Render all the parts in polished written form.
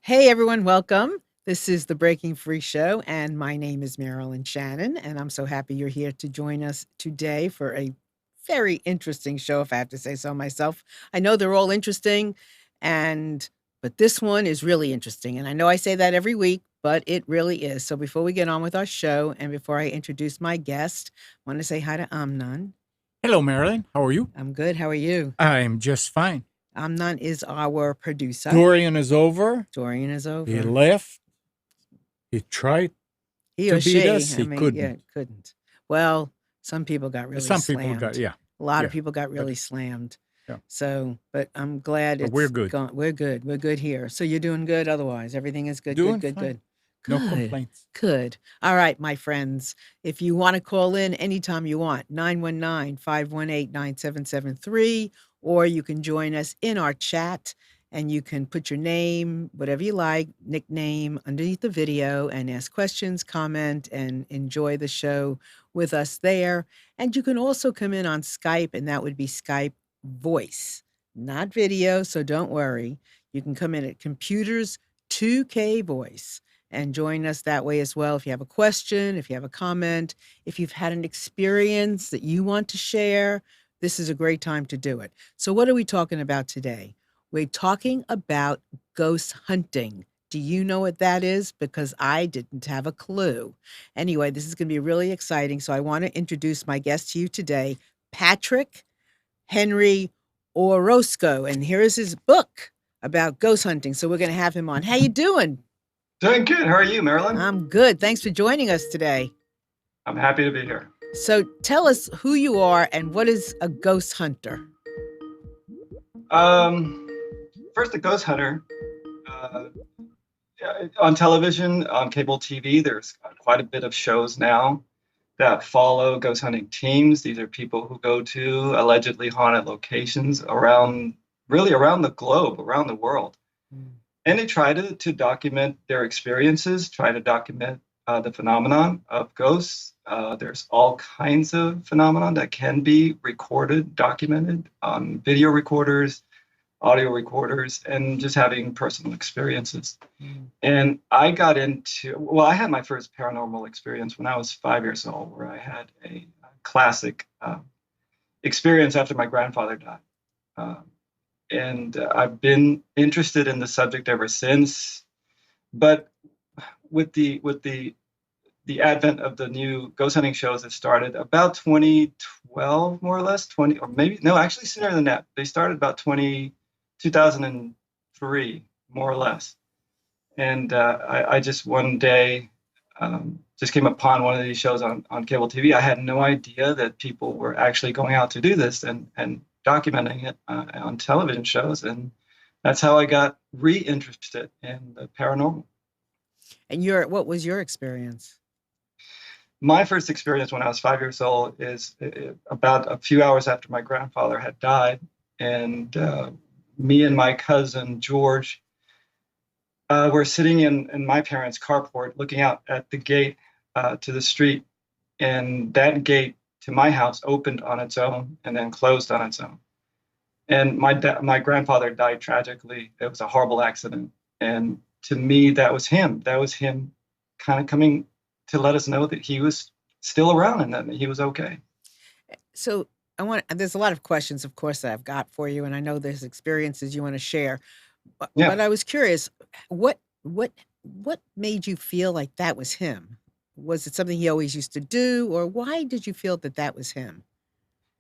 Hey everyone, welcome. This is the Breaking Free Show, and my name is Marilyn Shannon, and I'm so happy you're here to join us today for a very interesting show, if I have to say so myself. I know they're all interesting, and but this one is really interesting, and I know I say that every week, but it really is. So before we get on with our show, and before I introduce my guest, I want to say hi to Amnon. Hello, Marilyn. How are you? I'm good. How are you? I'm just fine. Amnon is our producer. Dorian is over. Dorian is He over. left. He tried He to or beat she, us. I He mean, yeah, couldn't. couldn't. Well, some people got really Some people got, slammed. yeah, A lot of yeah, people got but really slammed. yeah, So, but I'm glad but we're it's good. gone. We're good. We're good here. So you're doing good otherwise. Everything is good, good, Doing good, fine. good. No Good. complaints. Good. All right, my friends. If you want to call in anytime you want, 919-518-9773, or you can join us in our chat and you can put your name, whatever you like, nickname underneath the video and ask questions, comment, and enjoy the show with us there. And you can also come in on Skype, and that would be Skype voice, not video. So don't worry. You can come in at computers 2K voice and join us that way as well. If you have a question, if you have a comment, if you've had an experience that you want to share, this is a great time to do it. So, what are we talking about today? We're talking about ghost hunting. Do you know what that is? Because I didn't have a clue. Anyway, this is going to be really exciting. So, I want to introduce my guest to you today, Patrick Henry Orozco, and here is his book about ghost hunting. So, we're going to have him on. How you doing? Doing good. How are you, Marilyn? I'm good. Thanks for joining us today. I'm happy to be here. So tell us who you are and what is a ghost hunter? Um, First, the Ghost Hunter. Uh, on television, on cable TV, there's quite a bit of shows now that follow ghost hunting teams. These are people who go to allegedly haunted locations really around the globe, around the world. Mm. And they try to document their experiences, try to document the phenomenon of ghosts. There's all kinds of phenomenon that can be recorded, documented on video recorders, audio recorders, and just having personal experiences. Mm. And I had my first paranormal experience when I was 5 years old, where I had a classic experience after my grandfather died. Uh, and I've been interested in the subject ever since. But with the advent of the new ghost hunting shows that started about 2012, more or less, 20, or maybe no, actually sooner than that. They started about 2003, more or less. And I just one day just came upon one of these shows on cable TV. I had no idea that people were actually going out to do this and documenting it on television shows. And that's how I got reinterested in the paranormal. And what was your experience? My first experience when I was 5 years old is about a few hours after my grandfather had died. And me and my cousin George were sitting in my parents' carport looking out at the gate to the street. And that gate to my house opened on its own and then closed on its own. And my grandfather died tragically. It was a horrible accident. And to me, that was him. That was him kind of coming to let us know that he was still around and that he was okay. So there's a lot of questions, of course, that I've got for you, and I know there's experiences you want to share. But Yeah. I was curious, what made you feel like that was him? Was it something he always used to do, or why did you feel that that was him?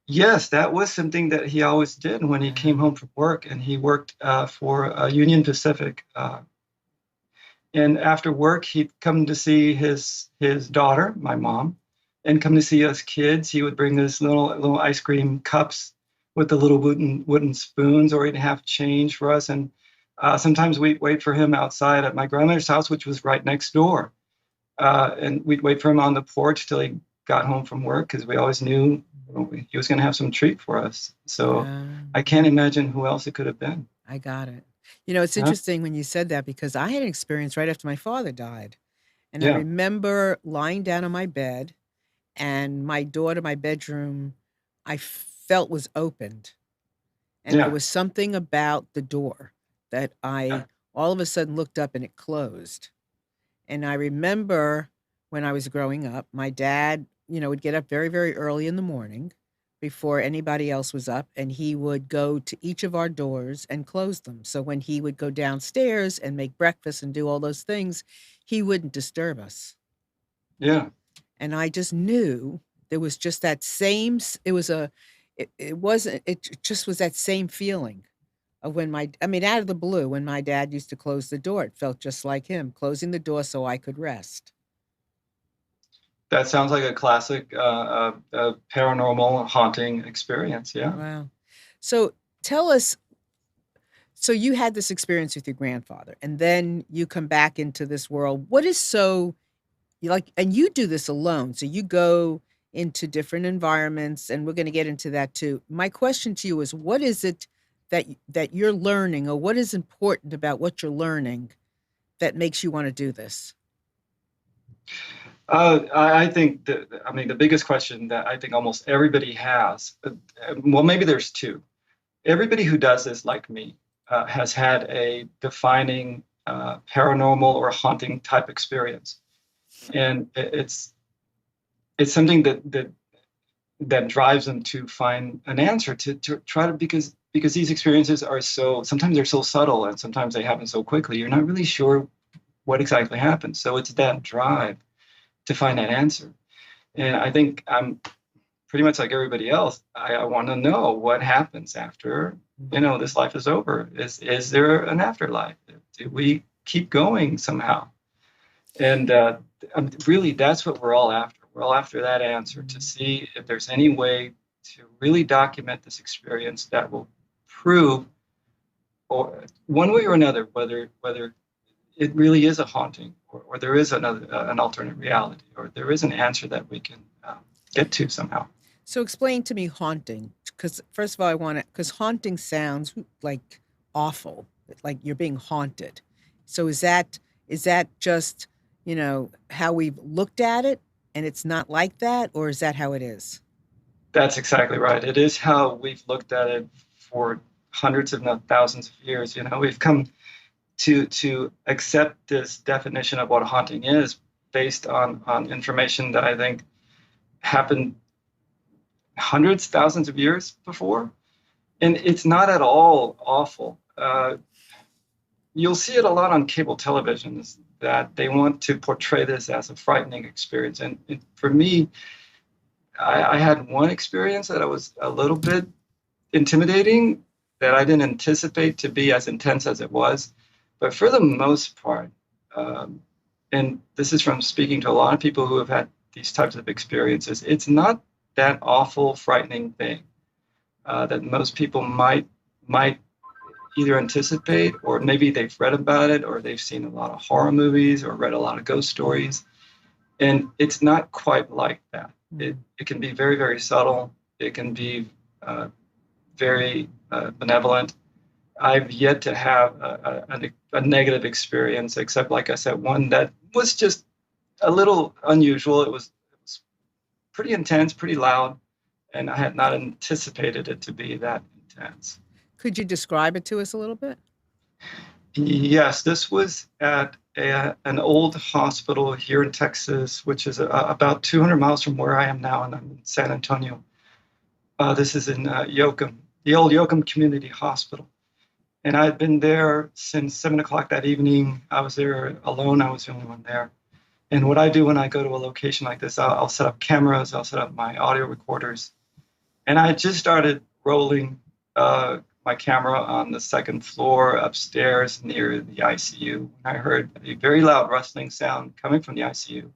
Yes, that was something that he always did when he came Um, home from work, and he worked for Union Pacific. And after work, he'd come to see his daughter, my mom, and come to see us kids. He would bring this little ice cream cups with the little wooden spoons, or he'd have change for us. And sometimes we'd wait for him outside at my grandmother's house, which was right next door. And we'd wait for him on the porch till he got home from work because we always knew he was going to have some treat for us. So I um, can't imagine who else it could have been. I got it. You know, it's Huh? interesting when you said that because I had an experience right after my father died. And I Yeah, remember lying down on my bed and my door to my bedroom, I felt was opened. And there yeah, was something about the door that I yeah. all of a sudden looked up and it closed. And I remember when I was growing up, my dad, would get up very, very early in the morning before anybody else was up, and he would go to each of our doors and close them. So when he would go downstairs and make breakfast and do all those things, he wouldn't disturb us. Yeah. And I just knew there was just that same, it was it wasn't, it just was that same feeling of out of the blue, when my dad used to close the door, it felt just like him closing the door so I could rest. That sounds like a classic paranormal haunting experience. Yeah. Wow. So tell us, so you had this experience with your grandfather, and then you come back into this world. What is so you like, and you do this alone. So you go into different environments, and we're going to get into that too. My question to you is, what is it that you're learning, or what is important about what you're learning that makes you want to do this? I think the biggest question that I think almost everybody has, well, maybe there's two. Everybody who does this, like me, has had a defining paranormal or haunting type experience, and it's something that drives them to find an answer, to try to, because these experiences are sometimes they're so subtle, and sometimes they happen so quickly. You're not really sure what exactly happened. So it's that drive to find that answer. And I think I'm pretty much like everybody else. I want to know what happens after, this life is over. Is there an afterlife? Do we keep going somehow? And really, that's what we're all after. We're all after that answer, to see if there's any way to really document this experience that will prove, or one way or another, whether it really is a haunting, or there is an alternate reality, or there is an answer that we can get to somehow. So explain to me haunting, because first of all, because haunting sounds like awful, like you're being haunted. So is that just, how we've looked at it, and it's not like that, or is that how it is? That's exactly right. It is how we've looked at it for hundreds, if not thousands of years. We've come to accept this definition of what a haunting is based on information that I think happened hundreds, thousands of years before. And it's not at all awful. You'll see it a lot on cable television, that they want to portray this as a frightening experience. And for me, I had one experience that was a little bit intimidating, that I didn't anticipate to be as intense as it was. But for the most part, and this is from speaking to a lot of people who have had these types of experiences, it's not that awful, frightening thing that most people might either anticipate, or maybe they've read about it, or they've seen a lot of horror movies, or read a lot of ghost stories. And it's not quite like that. It can be very, very subtle. It can be very benevolent. I've yet to have a negative experience, except, like I said, one that was just a little unusual. It was pretty intense, pretty loud, and I had not anticipated it to be that intense. Could you describe it to us a little bit? Yes, this was at an old hospital here in Texas, which is about 200 miles from where I am now, and I'm in San Antonio. This is in Yoakum, the old Yoakum Community Hospital. And I had been there since 7 o'clock that evening. I was there alone. I was the only one there. And what I do when I go to a location like this, I'll set up cameras, I'll set up my audio recorders. And I just started rolling my camera on the second floor upstairs near the ICU. And I heard a very loud rustling sound coming from the ICU.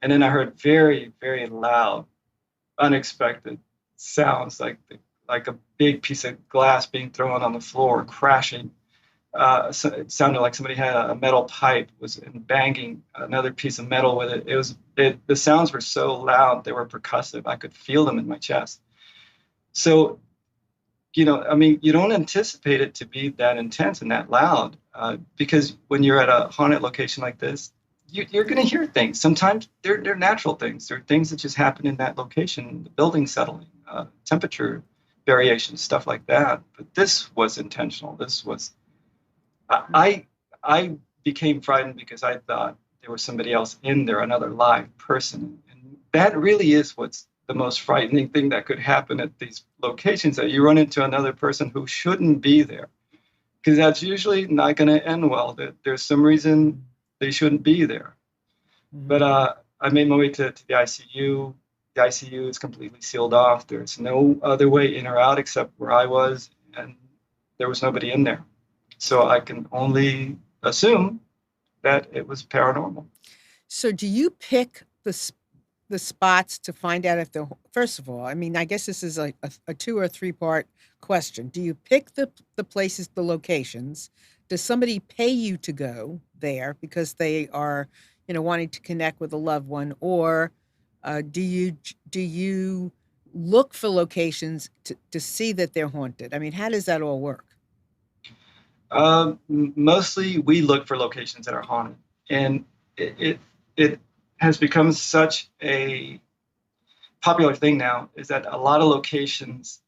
And then I heard very, very loud, unexpected sounds, like a big piece of glass being thrown on the floor, crashing. So it sounded like somebody had a metal pipe was banging another piece of metal with it. The sounds were so loud, they were percussive. I could feel them in my chest. So, you don't anticipate it to be that intense and that loud, because when you're at a haunted location like this, you're going to hear things. Sometimes they're natural things. They're things that just happen in that location, the building settling, temperature variations, stuff like that. But this was intentional. This was Mm. I became frightened because I thought there was somebody else in there, another live person. And that really is what's the most frightening thing that could happen at these locations, that you run into another person who shouldn't be there. Because that's usually not going to end well. There's some reason they shouldn't be there. But Mhm. I made my way to the ICU. The ICU is completely sealed off. There's no other way in or out except where I was, and there was nobody in there. So I can only assume that it was paranormal. So do you pick the spots to find out if they're first of all, I mean, I guess this is a 2 or 3 part question. Do you pick the places, the locations? Does somebody pay you to go there because they are, wanting to connect with a loved one, or do you look for locations to see that they're haunted? I mean, how does that all work? Mostly, we look for locations that are haunted, and it has become such a popular thing now. Is that a lot of locations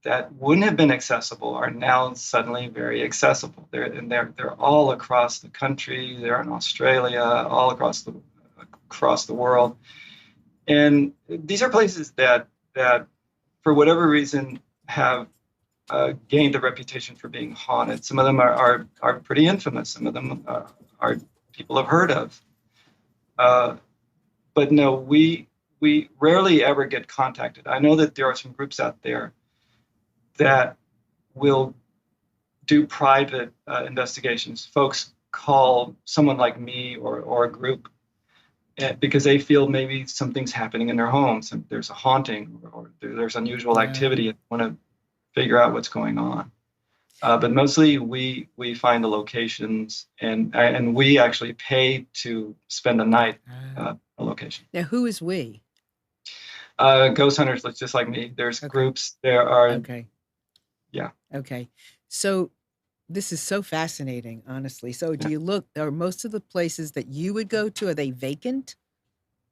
that wouldn't have been accessible are now suddenly very accessible. They're all across the country. They're in Australia, all across the world, and these are places that for whatever reason have gained a reputation for being haunted. Some of them are pretty infamous. Some of them are people have heard of. Uh, but no, we rarely ever get contacted. I know that there are some groups out there that will do private investigations. Folks call someone like me or a group because they feel maybe something's happening in their homes and there's a haunting or there's unusual Uh, activity and want to figure out what's going on. But mostly we find the locations and we actually pay to spend a night uh, a location. Now, who is we? Ghost hunters, just like me. There's Okay, groups. There are okay, yeah okay. So this is so fascinating, honestly. So do yeah you look, are most of the places that you would go to, are they vacant?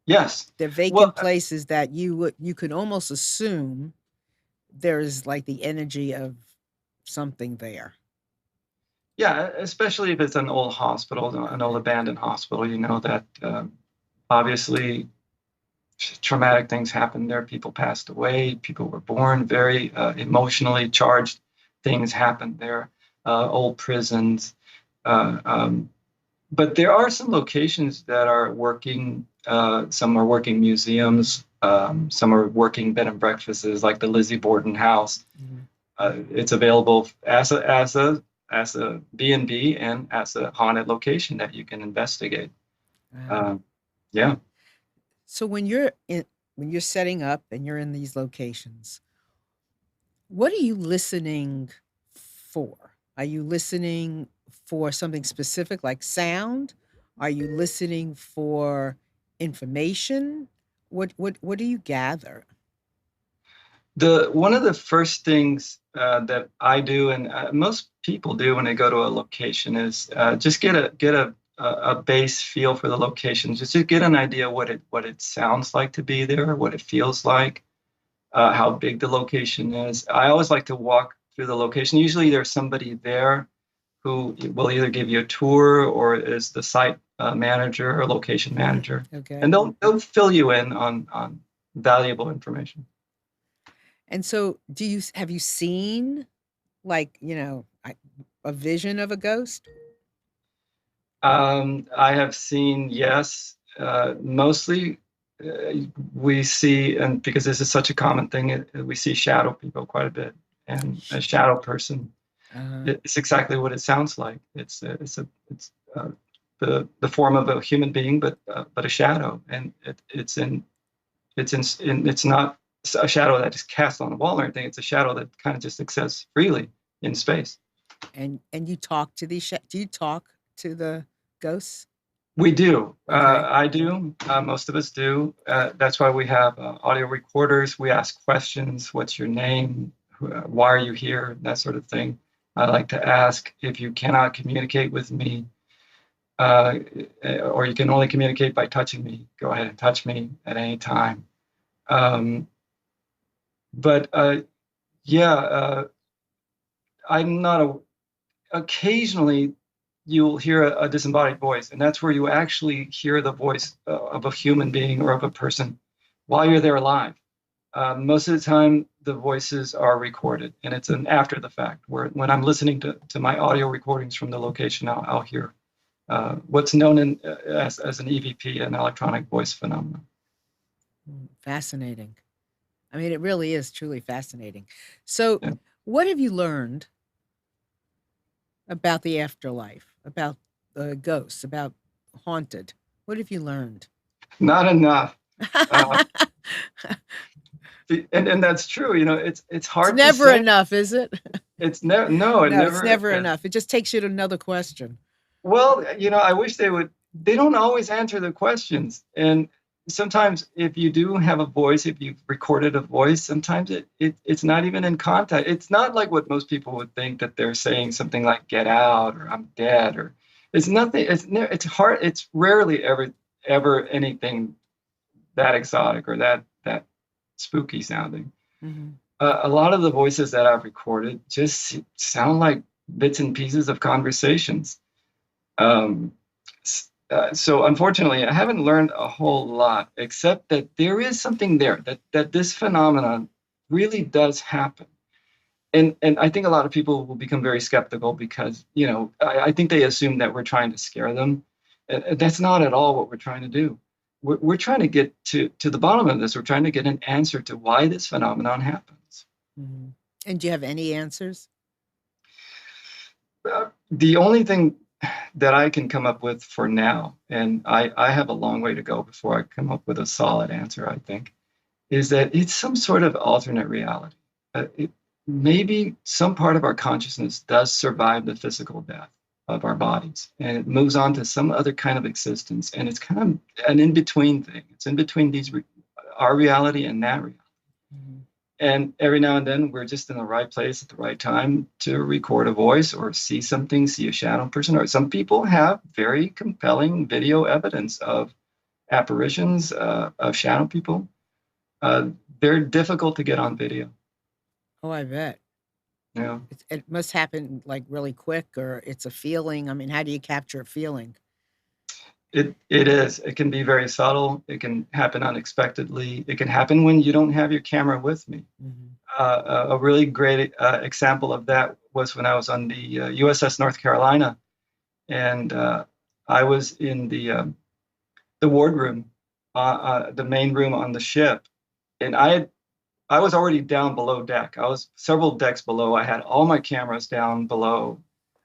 yes. They're Well, vacant places that you could almost assume there's like the energy of something there. yeah, especially if it's an old hospital, an old Okay. abandoned hospital. You know that obviously traumatic things happened there. People passed away. People were born. Very emotionally charged things happened there. Old prisons. Uh, um, but there are some locations that are working. Some are working museums. Some are working bed and breakfasts, like the Lizzie Borden House. Mhm. It's available as a B&B and as a haunted location that you can investigate. Uh, Uh, yeah. so when you're setting up and you're in these locations, what are you listening for? Are you listening for something specific like sound? Are you listening for information? What do you gather? The one of the first things that I do, and most people do when they go to a location, is just get a base feel for the location, just to get an idea what it sounds like to be there, what it feels like, how big the location is. I always like to walk through the location. Usually, there's somebody there who will either give you a tour or is the site manager or location manager, and Okay. they'll fill you in on valuable information. And so have you seen like, a vision of a ghost? I have seen, yes, mostly uh, we see, and because this is such a common thing, we see shadow people quite a bit. And a shadow person, Uh, it's exactly what it sounds like. It's the form of a human being, but a shadow, and it's not a shadow that is cast on a wall or anything. It's a shadow that kind of just exists freely in space. and you talk to do you talk to the ghosts? We do. Okay. I do. Most of us do. That's why we have audio recorders. We ask questions. What's your name? Why are you here? That sort of thing. I like to ask if you cannot communicate with me, uh, or you can only communicate by touching me. Go ahead and touch me at any time. Um, but yeah, I'm not a. occasionally you'll hear a disembodied voice, and that's where you actually hear the voice of a human being or of a person while you're there live. Most of the time, the voices are recorded, and it's an after the fact. Where when I'm listening to my audio recordings from the location, I'll hear what's known as an EVP, an electronic voice phenomenon. Fascinating. I mean, it really is truly fascinating. So, Yeah. what have you learned about the afterlife, about ghosts, about haunted? What have you learned? Not enough. Uh, and that's true. It's It's hard to never say. enough, is it? It's never no, it No, it's never never is. enough. It just takes you to another question. Well, I wish they would. They don't always answer the questions. And sometimes if you do have a voice, if you've recorded a voice, sometimes it's not even in contact. It's not like what most people would think, that they're saying something like "get out" or "I'm dead," or it's nothing. It's hard. It's rarely ever anything that exotic or that spooky sounding. Hmm. A lot of the voices that I've recorded just sound like bits and pieces of conversations. Um, so unfortunately, I haven't learned a whole lot, except that there is something there, that this phenomenon really does happen. And I think a lot of people will become very skeptical because, I think they assume that we're trying to scare them. And that's not at all what we're trying to do. We're trying to get to the bottom of this. We're trying to get an answer to why this phenomenon happens. Hmm. And do you have any answers? The only thing that I can come up with for now, and I have a long way to go before I come up with a solid answer, I think, is that it's some sort of alternate reality. Maybe some part of our consciousness does survive the physical death of our bodies, and it moves on to some other kind of existence, and it's kind of an in-between thing. It's in between our reality and that reality. Mhm. And every now and then, we're just in the right place at the right time to record a voice or see something, see a shadow person. Or some people have very compelling video evidence of apparitions, of shadow people. Uh, they're difficult to get on video. Oh, I bet. You know, It must happen like really quick, or it's a feeling. I mean, how do you capture a feeling? it is. It can be very subtle. It can happen unexpectedly. It can happen when you don't have your camera with me. Hmm. A really great example of that was when I was on the USS North Carolina, and I was in the wardroom, the main room on the ship, and I was already down below deck. I was several decks below. I had all my cameras down below.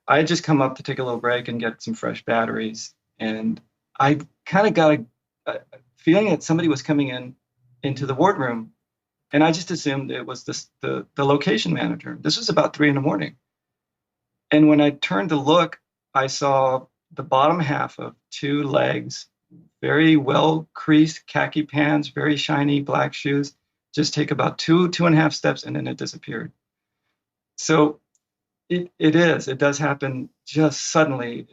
I had just come up to take a little break and get some fresh batteries, and I kind of got a feeling that somebody was coming into the wardroom, and I just assumed it was the location manager. This was about 3 in the morning, and when I turned to look, I saw the bottom half of two legs, very well creased khaki pants, very shiny black shoes, just take about two and a half steps, and then it disappeared. So it does happen just suddenly.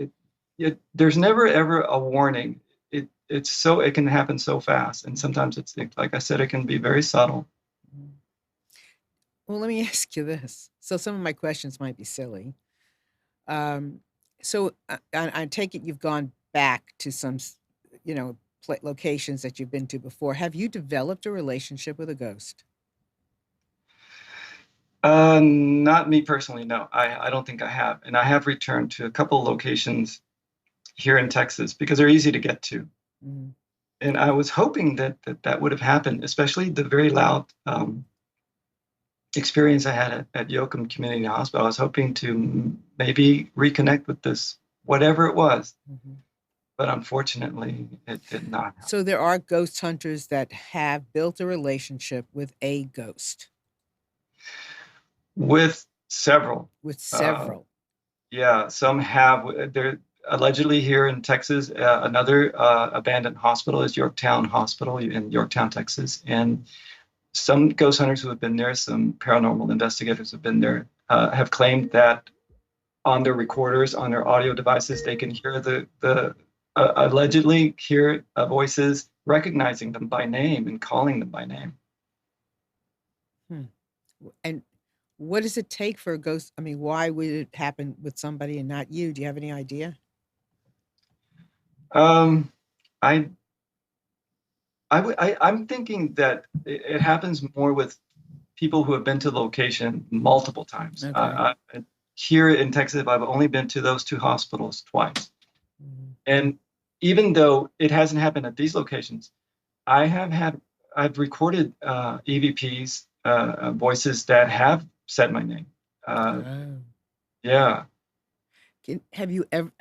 There's never ever a warning. It can happen so fast, and sometimes like I said, it can be very subtle. Mhm. Well, let me ask you this. So some of my questions might be silly. Um, so I take it you've gone back to some, locations that you've been to before. Have you developed a relationship with a ghost? Not me personally, no. I don't think I have, and I have returned to a couple of locations here in Texas because they're easy to get to. Mhm. And I was hoping that would have happened, especially the very loud experience I had at Yoakum Community Hospital. I was hoping to maybe reconnect with this, whatever it was, Mhm. but unfortunately, it did not happen. So there are ghost hunters that have built a relationship with a ghost, With several, with uh, several. yeah, some have. There allegedly here in Texas, another abandoned hospital is Yorktown Hospital in Yorktown, Texas, and some ghost hunters who have been there, some paranormal investigators have been there, have claimed that on their recorders, on their audio devices, they can hear the allegedly hear voices recognizing them by name and calling them by name. Hmm. And What does it take for a ghost? I mean, why would it happen with somebody and not you? Do you have any idea? Um, I, I'm thinking that it happens more with people who have been to the location multiple times. Okay. Here in Texas, I've only been to those two hospitals twice. Mhm. And even though it hasn't happened at these locations, I have had, I've recorded EVPs, voices that have said my name. Uh, Oh. yeah, Have you ever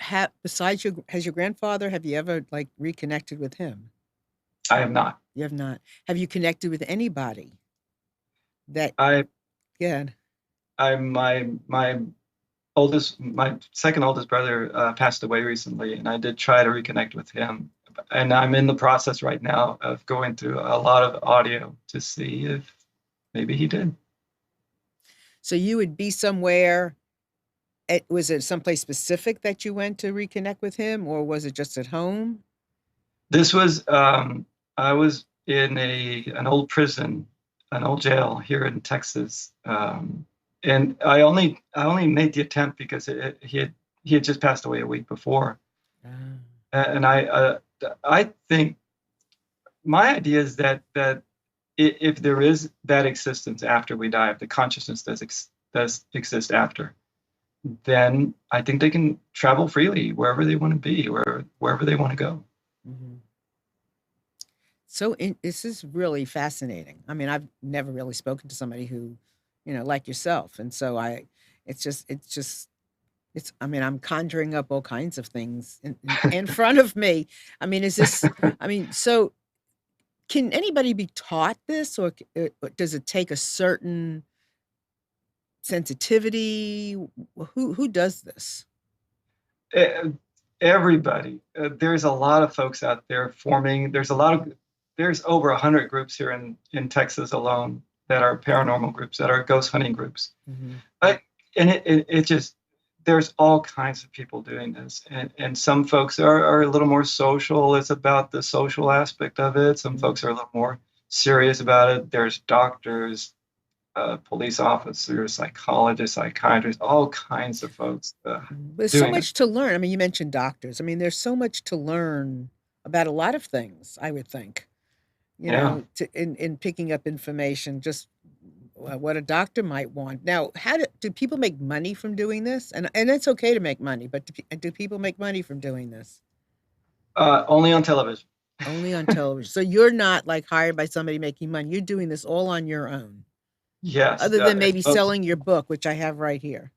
besides has your grandfather, have you ever like reconnected with him? I have not. You have not. Have you connected with anybody that, I, yeah. my oldest, my second oldest brother passed away recently, and I did try to reconnect with him. And I'm in the process right now of going through a lot of audio to see if maybe he did. So you would be somewhere, was it someplace specific that you went to reconnect with him, or was it just at home? This was I was in an old prison, an old jail here in Texas, and I only made the attempt because he had just passed away a week before, Ah. and I think my idea is that if there is that existence after we die, if the consciousness does exist after, then I think they can travel freely wherever they want to be, wherever they want to go. Mhm. This is really fascinating. I mean, I've never really spoken to somebody who, like yourself. And so I mean, I'm conjuring up all kinds of things in front of me. I mean, so can anybody be taught this, or does it take a certain sensitivity? Who does this? E- Everybody. There's a lot of folks out there forming. There's over 100 groups here in Texas alone that are paranormal groups, that are ghost hunting groups. Hmm. But and it just there's all kinds of people doing this, and some folks are a little more social. It's about the social aspect of it. Some Hmm. folks are a little more serious about it. There's doctors, police officers, psychologists, psychiatrists, all kinds of folks There's so doing it. much to learn. I mean, you mentioned doctors. I mean, there's so much to learn about a lot of things, I would think. Yeah. In picking up information, just what a doctor might want. Now, do people make money from doing this? And it's okay to make money, but do people make money from doing this? Only on television. Only on television. So you're not like hired by somebody making money. You're doing this all on your own, Yes, other than it's maybe selling your book, which I have right here.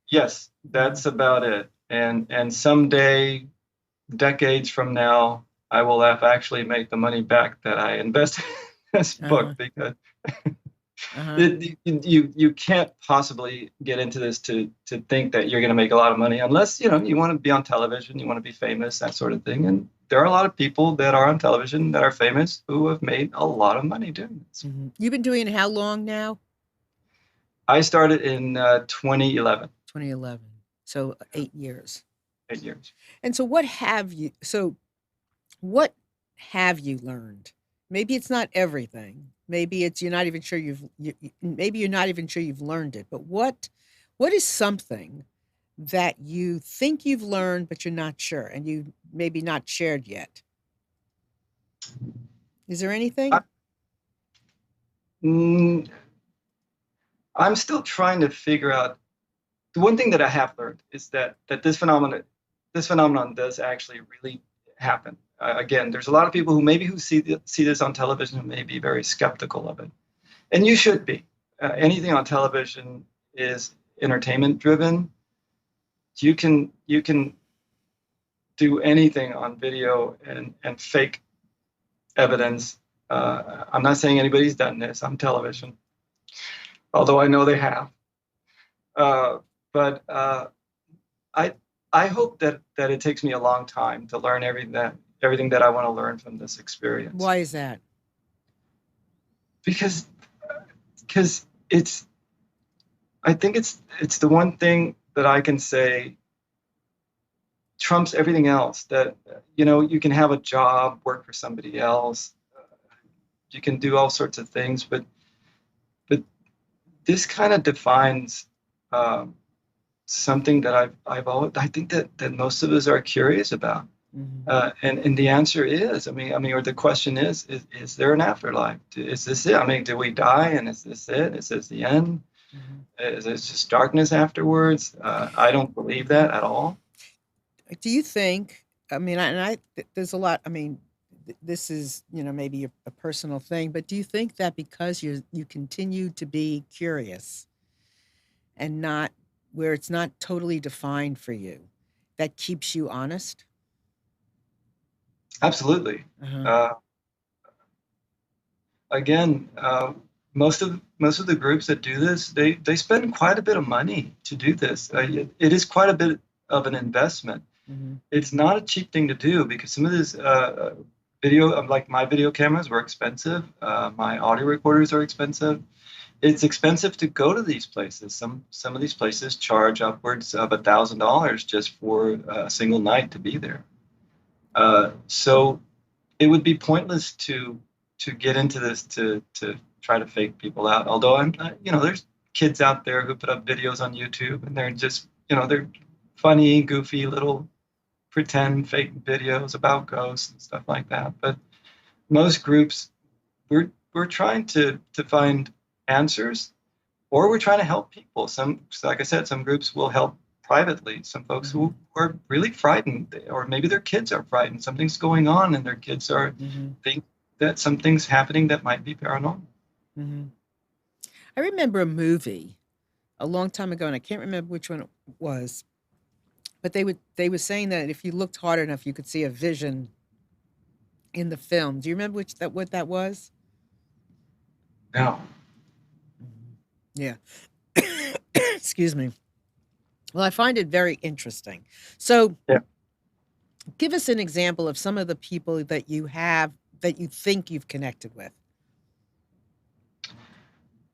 yes, Mhm. that's about it. And someday, decades from now, I will have actually made the money back that I invested in this Uh-huh. book, because Uh-huh. you can't possibly get into this to think that you're going to make a lot of money unless you want to be on television, you want to be famous, that sort of thing. And there are a lot of people that are on television that are famous who have made a lot of money doing this. Mhm. You've been doing it how long now? I started in 2011, 2011. So 8 years. 8 years. And so what have you learned? Maybe it's not everything. Maybe it's you're not even sure maybe you're not even sure you've learned it. But what is something that you think you've learned but you're not sure and you maybe not shared yet? Is there I, anything? mm, I'm still trying to figure out. The one thing that I have learned is that this phenomenon does actually really happen. Again, there's a lot of people who see this on television who may be very skeptical of it, and you should be. Anything on television is entertainment driven. You can do anything on video and fake evidence. I'm not saying anybody's done this on television, although I know they have. Uh, but I I hope that it takes me a long time to learn everything that I want to learn from this experience, Why is that? because because it's I think it's the one thing that I can say trumps everything else. That you can have a job, work for somebody else, you can do all sorts of things, but this kind of defines um, something that I think that most of us are curious about. And the answer is, or the question is there an afterlife? Is this it? I mean, do we die and is this it? Is this the end? Is it just darkness afterwards? I don't believe that at all. Do you think, there's a lot, this is, maybe a personal thing, but do you think that because you continue to be curious and not where it's not totally defined for you, that keeps you honest? Absolutely. Uh-huh. Uh, Again, most of the groups that do this, they spend quite a bit of money to do this. It is quite a bit of an investment. It's not a cheap thing to do because some of this video, like my video cameras were expensive. My audio recorders are expensive. It's expensive to go to these places. Some of these places charge upwards of $1,000 just for a single night to be there. So it would be pointless to get into this to try to fake people out. Although there's kids out there who put up videos on YouTube and they're just, they're funny, goofy little pretend fake videos about ghosts and stuff like that. But most groups, we're trying to find answers, or we're trying to help people. Like I said, some groups will help privately. Some folks who are really frightened, or maybe their kids are frightened. Something's going on, and their kids are think that something's happening that might be paranormal. I remember a movie a long time ago, and I can't remember which one it was, but they were saying that if you looked hard enough, you could see a vision in the film. Do you remember what that was? No. Yeah. Excuse me. Well, I find it very interesting. So, Yeah. give us an example of some of the people that you think you've connected with.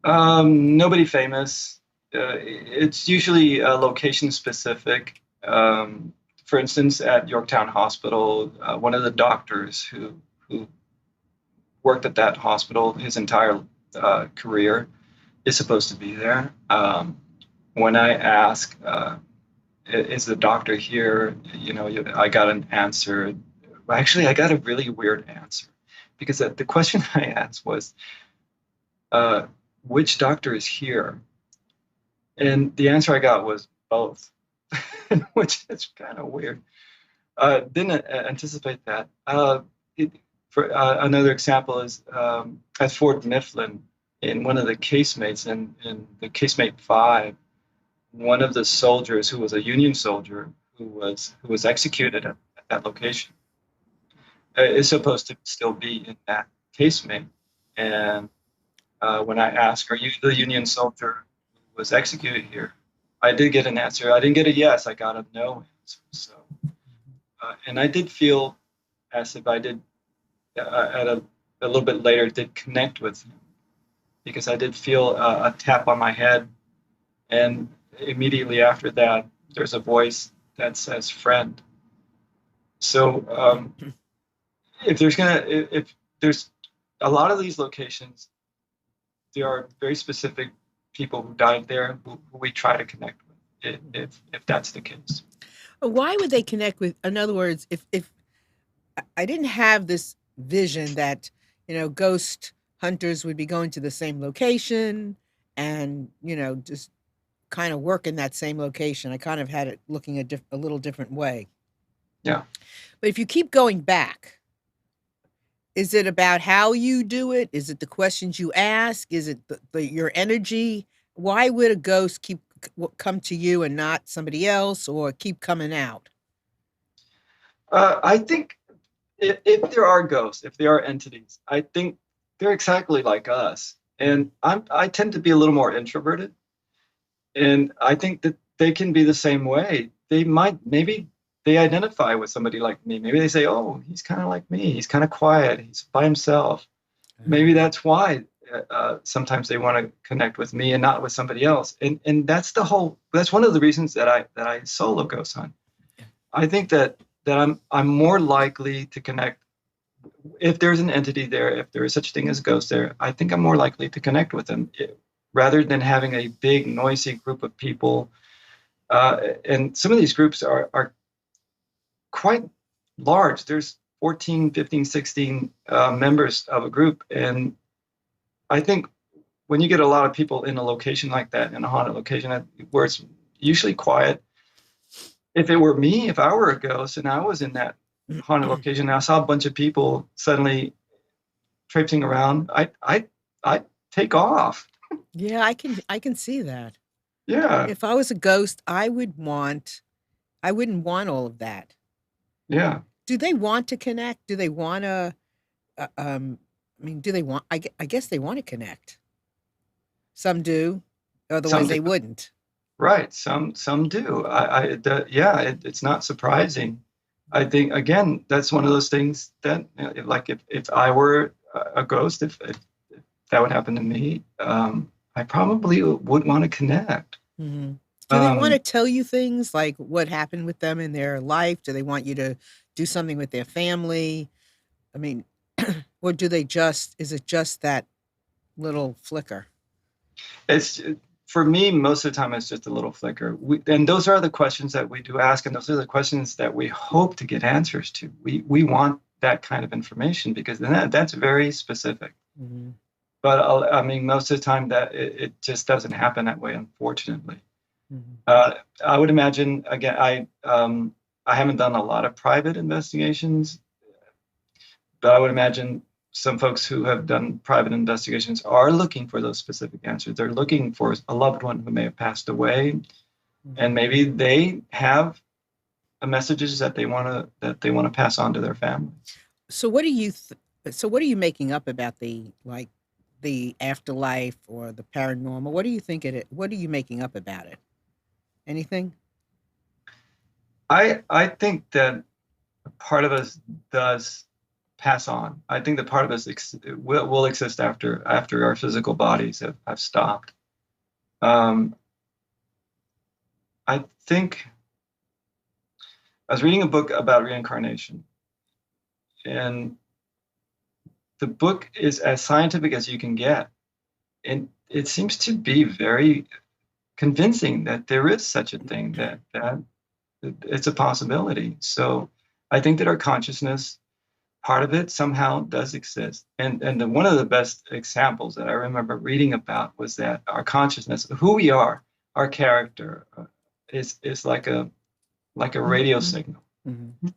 Nobody famous. It's usually location specific. For instance, at Yorktown Hospital, one of the doctors who worked at that hospital his entire career is supposed to be there. When I ask, is the doctor here? I got an answer. Actually, I got a really weird answer because the question I asked was, which doctor is here? And the answer I got was both, which is kind of weird. Didn't anticipate that. Another example is at Fort Mifflin, in one of the casemates, in the casemate 5, one of the soldiers who was a Union soldier who was executed at that location is supposed to still be in that casemate. And when I asked, "Are you the Union soldier who was executed here?" I did get an answer. I didn't get a yes. I got a no answer. So, and I did feel as if I did at a little bit later did connect with him, because I did feel a tap on my head, and immediately after that, there's a voice that says "friend." So if there's a lot of these locations, there are very specific people who died there who we try to connect with, if that's the case. Why would they connect with? In other words, if I didn't have this vision that ghost hunters would be going to the same location and just kind of work in that same location. I kind of had it looking a little different way. Yeah. But if you keep going back, is it about how you do it? Is it the questions you ask? Is it your energy? Why would a ghost come to you and not somebody else, or keep coming out? I think if there are ghosts, if there are entities, I think they're exactly like us. And I tend to be a little more introverted. And I think that they can be the same way. Maybe they identify with somebody like me. Maybe they say, "Oh, he's kind of like me. He's kind of quiet. He's by himself." Maybe that's why sometimes they want to connect with me and not with somebody else. And that's one of the reasons that I solo ghost hunt. I think that I'm more likely to connect if there's an entity there, if there is such a thing as a ghost there. I think I'm more likely to connect with them rather than having a big noisy group of people. And some of these groups are quite large. There's 14, 15, 16 members of a group. And I think when you get a lot of people in a location like that, in a haunted location where it's usually quiet, if it were me, if I were a ghost and I was in that haunted location and I saw a bunch of people suddenly traipsing around, I'd take off. Yeah, I can see that. Yeah, If I was a ghost, I wouldn't want all of that. yeah. Do they want to connect? Do they want to I mean, do they want I guess they want to connect. Some do, Some otherwise do, they wouldn't. right. Some do. Yeah. It's not surprising. I think again, that's one of those things that, like, if I were a ghost, if that would happen to me, I probably would want to connect. Mhm. Do they wanna Um, tell you things like what happened with them in their life? Do they want you to do something with their family? I mean, or do they just is it just that little flicker? it's For me, most of the time, it's just a little flicker. And those are the questions that we do ask, and those are the questions that we hope to get answers to. We want that kind of information because then that's very specific. Mhm, But I mean, most of the time that it just doesn't happen that way, unfortunately. mhm, I would imagine again. I haven't done a lot of private investigations, but I would imagine some folks who have done private investigations are looking for those specific answers. They're looking for a loved one who may have passed away, mhm. and maybe they have messages that they want to pass on to their family. So what do you so what are you making up about the afterlife or the paranormal? What do you think what are you making up about it? Anything? I think that part of us does pass on. I think that part of us will exist after our physical bodies have stopped. Um, I think I was reading a book about reincarnation, and the book is as scientific as you can get. And it seems to be very convincing that there is such a thing, that it's a possibility. So I think that our consciousness, part of it somehow does exist. And one of the best examples that I remember reading about was that our consciousness, who we are, our character, is like a radio signal. Mhm.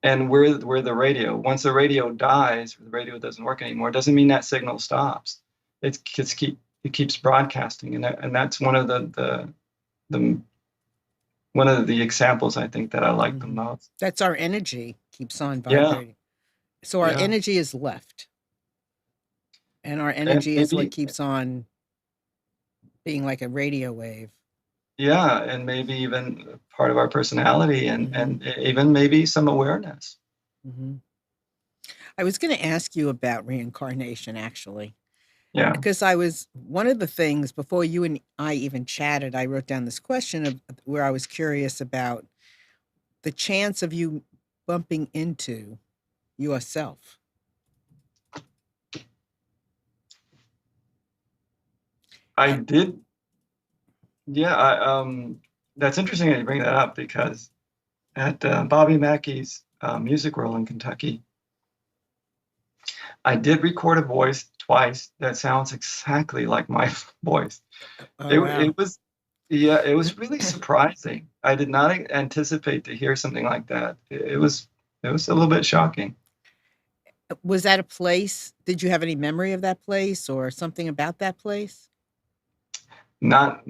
And we're the radio. Once the radio dies, or the radio doesn't work anymore, it doesn't mean that signal stops. It keeps broadcasting, and that's the one of the examples I think that I like the Mhm. most. That's our energy keeps on Yeah, vibrating. So our yeah, energy is left, and our and energy is what maybe keeps on being like a radio wave. yeah, and maybe even part of our personality, and Mhm, even maybe some awareness. mhm. I was gonna ask you about reincarnation, actually, Yeah, because I was one of the things before you and I even chatted, I wrote down this question of where I was curious about the chance of you bumping into yourself. I And did. Yeah, that's interesting that you bring that up because at Bobby Mackey's Music World in Kentucky, I did record a voice twice that sounds exactly like my voice. oh, It wow. it was Yeah, it was really surprising. I did not anticipate to hear something like that. It was a little bit shocking. Was that a place? Did you have any memory of that place or something about that place? Not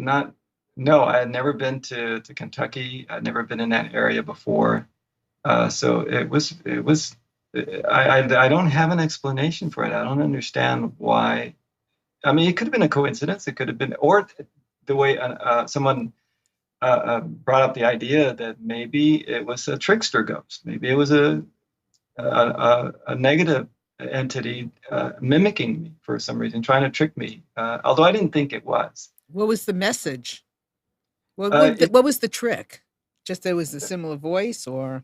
No, I had never been to Kentucky. I'd never been in that area before. So it was I don't have an explanation for it. I don't understand why. I mean, it could have been a coincidence. It could have been, or the way someone brought up the idea that maybe it was a trickster ghost. Maybe it was a negative entity mimicking me for some reason, trying to trick me. Although I didn't think it was. What was the message? It What was the trick? Just there was a similar voice or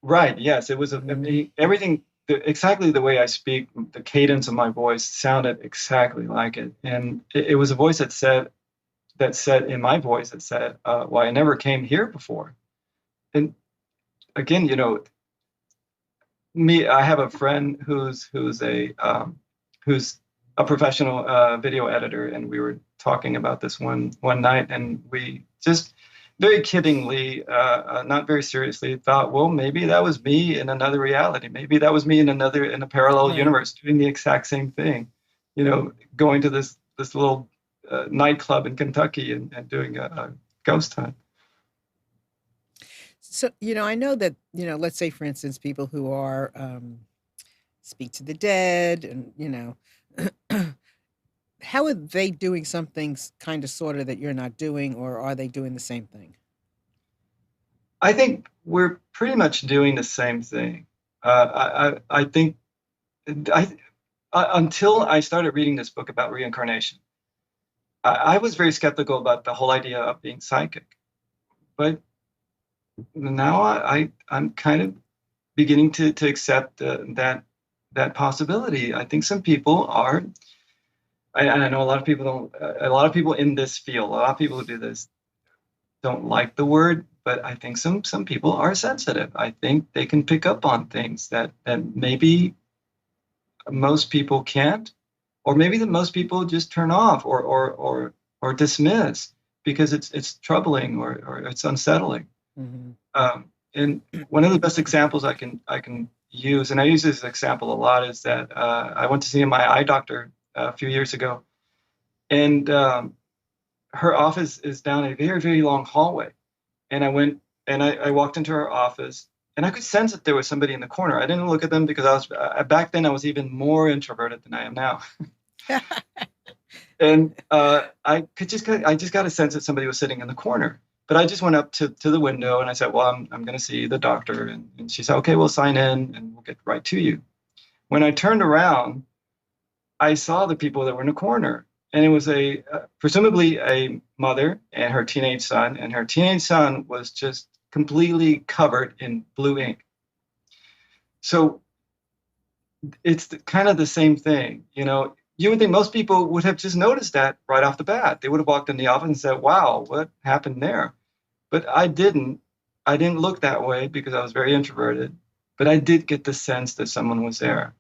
Right. Yes, it was. I Mhm, mean, everything. exactly the way I speak, the cadence of my voice sounded exactly like it. And it was a voice that said in my voice that said, "Well, I never came here before." And again, I have a friend who's a professional video editor, and we were talking about this one night, and we just very kiddingly, not very seriously, thought, well, maybe that was me in another reality. Maybe that was me in a parallel Right. universe doing the exact same thing. Going to this little nightclub in Kentucky and doing a ghost hunt. So, I know that, let's say, for instance, people who are speak to the dead and, how are they doing something kind of sort of that you're not doing, or are they doing the same thing? I think we're pretty much doing the same thing. I think I, until I started reading this book about reincarnation, I was very skeptical about the whole idea of being psychic. But now I'm kind of beginning to accept that possibility. I think some people are. I know a lot of people don't. A lot of people in this field, a lot of people who do this don't like the word, but I think some people are sensitive. I think they can pick up on things that maybe most people can't, or maybe that most people just turn off or dismiss because it's troubling or it's unsettling. Mm-hmm. And one of the best examples I can use, and I use this example a lot, is that I went to see my eye doctor a few years ago, and her office is down a very, very long hallway. And I went and I walked into her office, and I could sense that there was somebody in the corner. I didn't look at them because I was back then I was even more introverted than I am now. And I just got a sense that somebody was sitting in the corner. But I just went up to the window and I said, well, I'm going to see the doctor. And she said, okay, we'll sign in and we'll get right to you. When I turned around, I saw the people that were in the corner. And it was presumably a mother and her teenage son. And her teenage son was just completely covered in blue ink. So it's kind of the same thing. You would think most people would have just noticed that right off the bat. They would have walked in the office and said, wow, what happened there? But I didn't. I didn't look that way because I was very introverted. But I did get the sense that someone was there.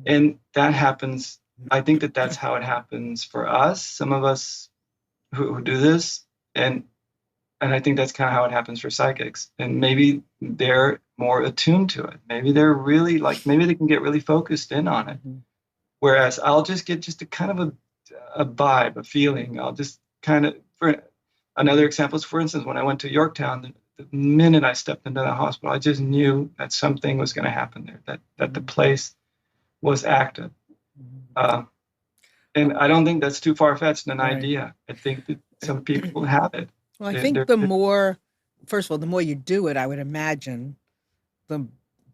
And that happens. I think that's how it happens for us, some of us who do this. And I think that's kind of how it happens for psychics. And maybe they're more attuned to it. Maybe they're really maybe they can get really focused in on it. Mm-hmm. Whereas I'll just get just a kind of a vibe, a feeling. I'll just kind of, for another example is, for instance, when I went to Yorktown, the minute I stepped into the hospital, I just knew that something was going to happen there, that the place was active. And I don't think that's too far-fetched an Right. idea. I think that some people have it. Well, I think first of all, the more you do it, I would imagine, the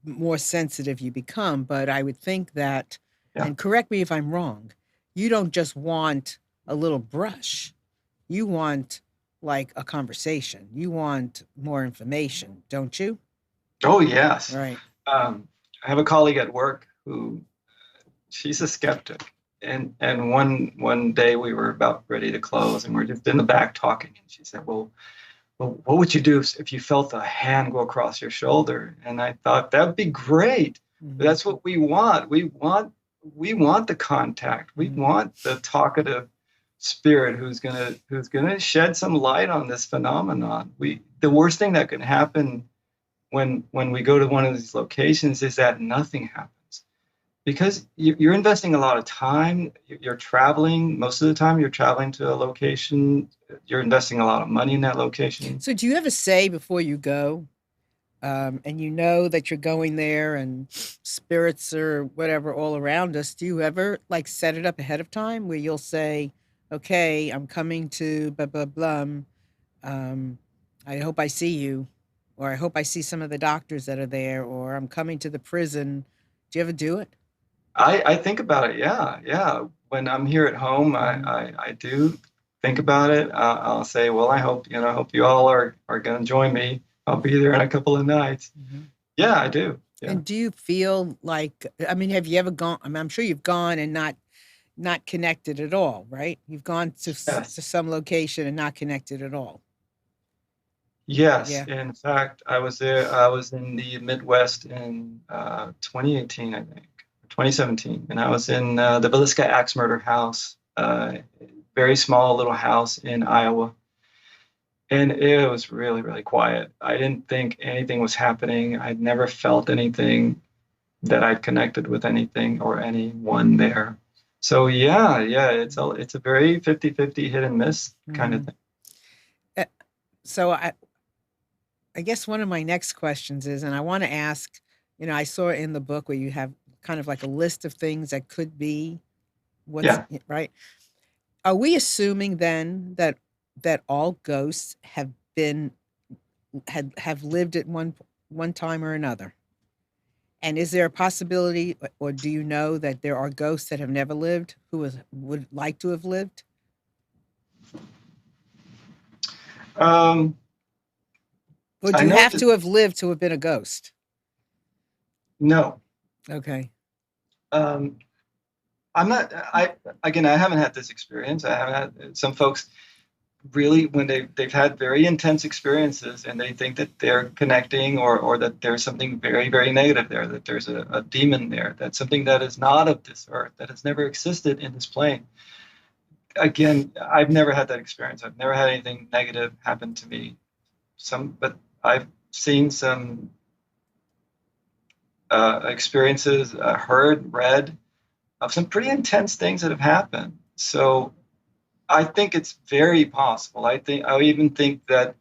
more sensitive you become. But I would think that, Yeah. and correct me if I'm wrong, you don't just want a little brush. You want like a conversation. You want more information, don't you? Oh, yes. Right. I have a colleague at work who she's a skeptic. And one day we were about ready to close and we're just in the back talking. And she said, well, what would you do if you felt a hand go across your shoulder? And I thought that would be great. Mm-hmm. That's what we want. We want the contact. We Mm-hmm. want the talkative spirit who's gonna shed some light on this phenomenon. The worst thing that can happen when we go to one of these locations is that nothing happens. Because you're investing a lot of time, you're traveling. Most of the time, you're traveling to a location. You're investing a lot of money in that location. So, do you ever say before you go, and you know that you're going there, and spirits or whatever all around us? Do you ever like set it up ahead of time where you'll say, "Okay, I'm coming to blah blah blah. Um, I hope I see you, or I hope I see some of the doctors that are there, or I'm coming to the prison." Do you ever do it? I think about it. Yeah. When I'm here at home, I do think about it. I'll say, well, I hope you all are going to join me. I'll be there in a couple of nights. Mm-hmm. Yeah, I do. Yeah. And do you feel like, I mean, have you ever gone, I mean, I'm sure you've gone and not connected at all, right? You've gone to Yes. to some location and not connected at all. Yes. Yeah. In fact, I was there. I was in the Midwest in 2018, I think, 2017, and I was in the Villisca Axe Murder House, very small little house in Iowa. And it was really, really quiet. I didn't think anything was happening. I'd never felt anything that I'd connected with anything or anyone there. So yeah, it's a very 50-50 hit and miss kind of Mhm. thing. Uh, So I guess one of my next questions is, and I want to ask, I saw in the book where you have kind of like a list of things that could be what's Yeah. right. Are we assuming then that all ghosts have lived at one time or another? And is there a possibility, or do you know that there are ghosts that have never lived would like to have lived? Um, Or do I you know have that to have lived to have been a ghost? no. Okay. Um, I'm not. I haven't had this experience. I haven't had some folks really when they've had very intense experiences and they think that they're connecting or that there's something very very negative there, that there's a demon there, that's something that is not of this earth, that has never existed in this plane. Again, I've never had that experience. I've never had anything negative happen to me. But I've seen some experiences, heard, read of some pretty intense things that have happened. So I think it's very possible. I even think that,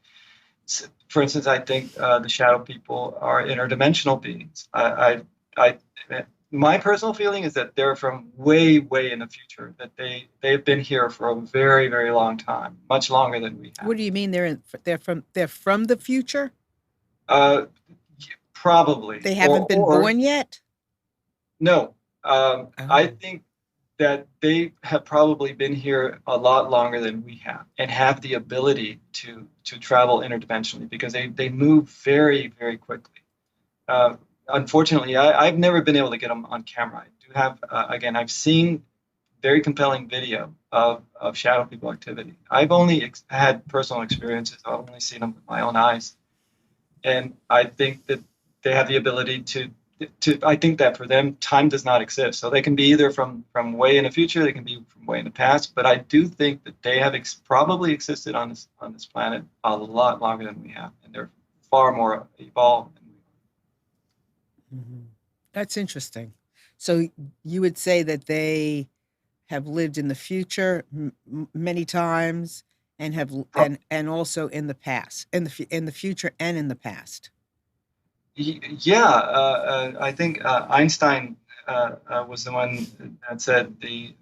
for instance, I think the shadow people are interdimensional beings. My personal feeling is that they're from way, way in the future. That they've been here for a very, very long time, much longer than we have. What do you mean they're from the future? Uh, Probably, They haven't been or born yet? no. I Oh. think that they have probably been here a lot longer than we have the ability to travel interdimensionally because they move very, very quickly. Unfortunately, I've never been able to get them on camera. I do have, again, I've seen very compelling video of shadow people activity. I've only had personal experiences. I've only seen them with my own eyes. And I think that they have the ability I think that for them, time does not exist. So they can be either from way in the future, they can be from way in the past. But I do think that they have probably existed on this planet a lot longer than we have, and they're far more evolved than we Mhm. That's interesting. So you would say that they have lived in the future many times and are. and also in the past, in the future and in the past. Yeah, I think Einstein was the one that said the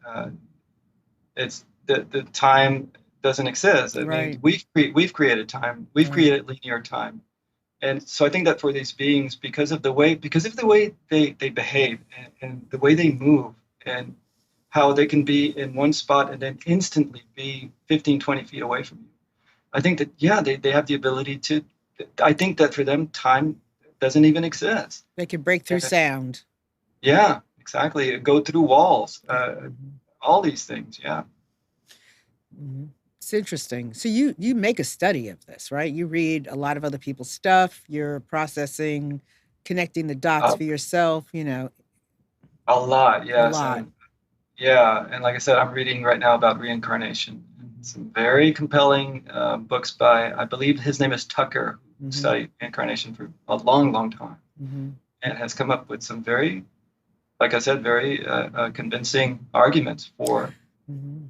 time doesn't exist. I mean, Right. we've created time. We've Right. created linear time. And so I think that for these beings, because of the way they behave and the way they move and how they can be in one spot and then instantly be 15, 20 feet away from you. I think that, yeah, they have the ability to, I think that for them, time doesn't even exist. They can break through And, sound. yeah, exactly. Go through walls, Yeah. Mhm. all these things. Yeah. Mhm. It's interesting. So you make a study of this, right? You read a lot of other people's stuff. You're processing, connecting the dots Uh, for yourself. a lot. A Yes. lot. And yeah, and like I said, I'm reading right now about reincarnation. Some very compelling books by, I believe his name is Tucker, who Hmm. studied reincarnation for a long, long time, Hmm. and has come up with some very, like I said, very convincing arguments for Hmm.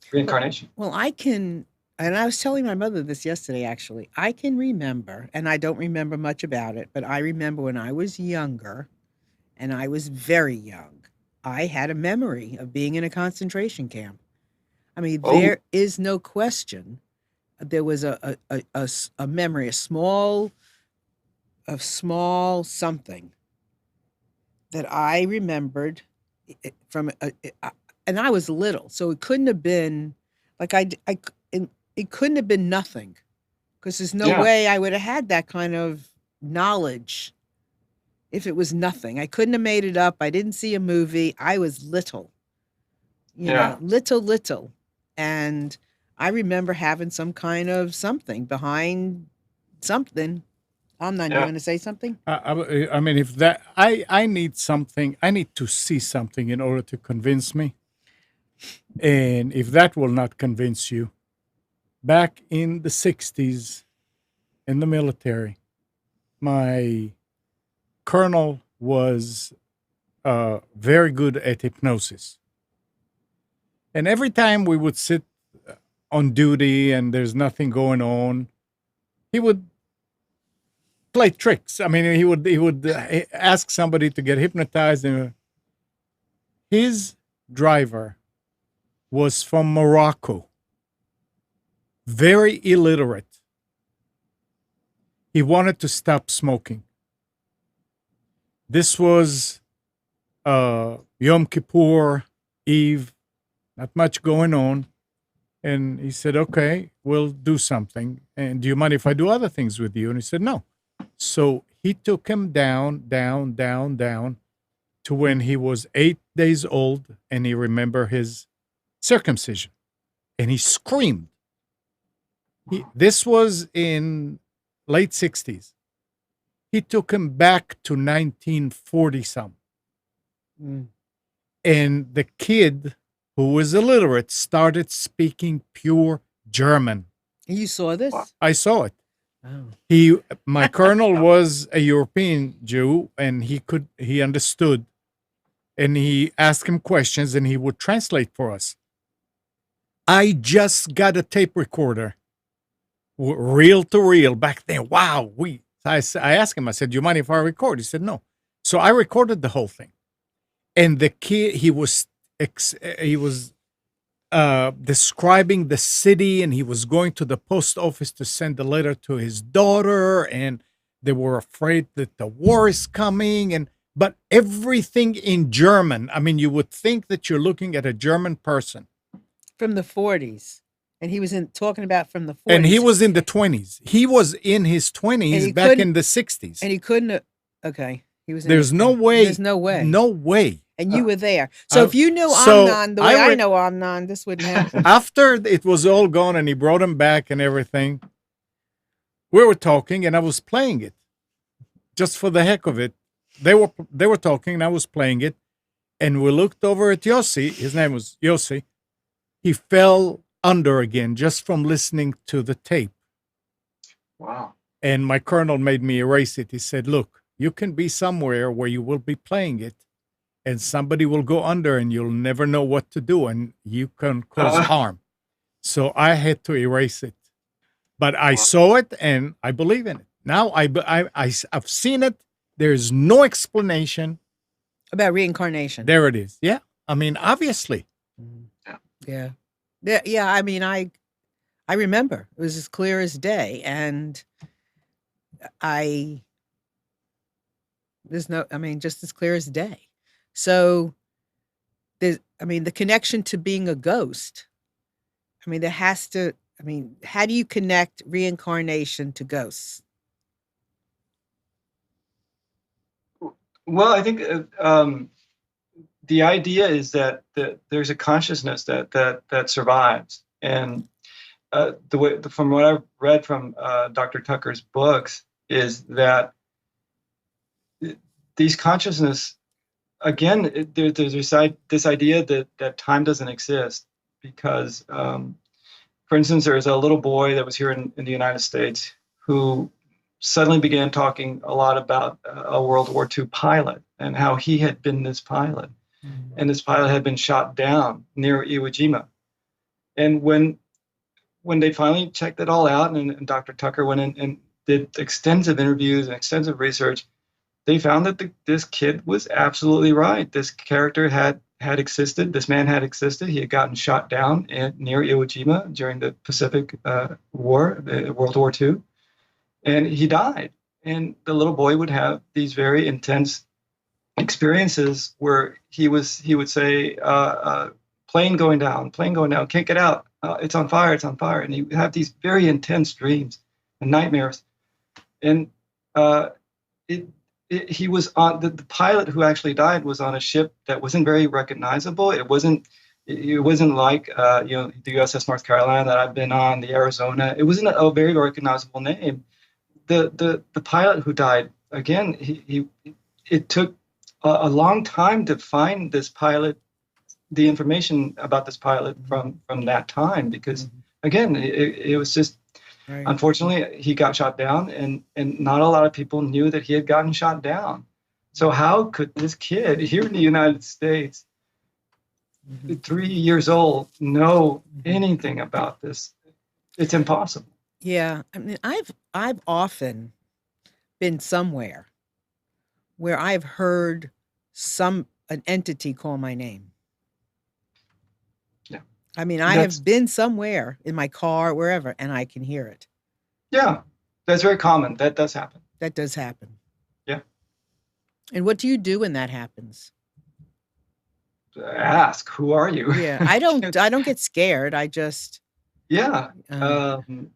Well, reincarnation. well, I can, and I was telling my mother this yesterday. Actually, I can remember, and I don't remember much about it, but I remember when I was younger, and I was very young. I had a memory of being in a concentration camp. I mean, Oh, there is no question. There was a memory, a small something that I remembered from and I was little, so it couldn't have been like it couldn't have been nothing because there's no yeah. way I would have had that kind of knowledge if it was nothing. I couldn't have made it up. I didn't see a movie. I was little, Yeah. little. And I remember having some kind of something behind something. You Yeah. want to say something? I mean, if that, I need something, I need to see something in order to convince me. And if that will not convince you, back in the 60s in the military, my colonel was very good at hypnosis. And every time we would sit on duty and there's nothing going on, he would play tricks. I mean, he would ask somebody to get hypnotized. And his driver was from Morocco, very illiterate. He wanted to stop smoking. This was Yom Kippur Eve, not much going on. And he said, okay, we'll do something. And do you mind if I do other things with you? And he said, no. So he took him down, down, down, down to when he was 8 days old and he remembered his circumcision. And he screamed. This was in late 60s. He took him back to 1940 some. Mm. And the kid, who was illiterate, started speaking pure German. You saw this? I saw it. Oh. My colonel was a European Jew, and he understood, and he asked him questions, and he would translate for us. I just got a tape recorder, reel to reel back then. Wow, I asked him. I said, "Do you mind if I record?" He said, "No." So I recorded the whole thing, and the kid he was describing the city, and he was going to the post office to send a letter to his daughter, and they were afraid that the war is coming, but everything in German. I mean, you would think that you're looking at a German person from the 40s, and he was talking about from the 40s, and he was in the 20s. He was in his 20s back in the 60s, and he couldn't. Okay, he was. There's no way. There's no way. No way. And you were there. So if you knew Amnon the way I know Amnon, this wouldn't happen. After it was all gone and he brought him back and everything, we were talking and I was playing it just for the heck of it. They were talking and I was playing it. And we looked over at Yossi. His name was Yossi. He fell under again just from listening to the tape. Wow. And my colonel made me erase it. He said, look, you can be somewhere where you will be playing it, and somebody will go under and you'll never know what to do and you can cause harm. So I had to erase it. But I saw it and I believe in it. Now I've seen it. There's no explanation. About reincarnation. There it is. Yeah. I mean, obviously. Yeah. Yeah. I mean, I remember. It was as clear as day. And just as clear as day. So the connection to being a ghost, how do you connect reincarnation to ghosts? Well, I think the idea is that there's a consciousness that survives. And from what I've read from Dr. Tucker's books is that these consciousness, again, there's this idea that time doesn't exist because, for instance, there was a little boy that was here in the United States who suddenly began talking a lot about a World War II pilot and how he had been this pilot. Mm-hmm. And this pilot had been shot down near Iwo Jima. And when they finally checked it all out, and Dr. Tucker went in and did extensive interviews and extensive research, they found that this kid was absolutely right. This character had existed. This man had existed. He had gotten shot down near Iwo Jima during the Pacific War, World War II, and he died. And the little boy would have these very intense experiences where he would say, plane going down, can't get out. It's on fire, and he would have these very intense dreams and nightmares. And he was on the pilot who actually died was on a ship that wasn't very recognizable. It wasn't like the USS North Carolina that I've been on, the Arizona. It wasn't a very recognizable name. The pilot who died, again, he it took a long time to find this pilot, the information about this pilot from that time, because again, it was just, Right. unfortunately, he got shot down, and not a lot of people knew that he had gotten shot down. So how could this kid here in the United States, 3 years old, know anything about this? It's impossible. Yeah, I mean, I've often been somewhere where I've heard an entity call my name. Yeah, I mean, I that's have been somewhere in my car, wherever, and I can hear it. yeah, that's very common. That does happen. That does happen. Yeah, And what do you do when that happens? ask, who are you? Yeah, I don't get scared. I just Yeah. um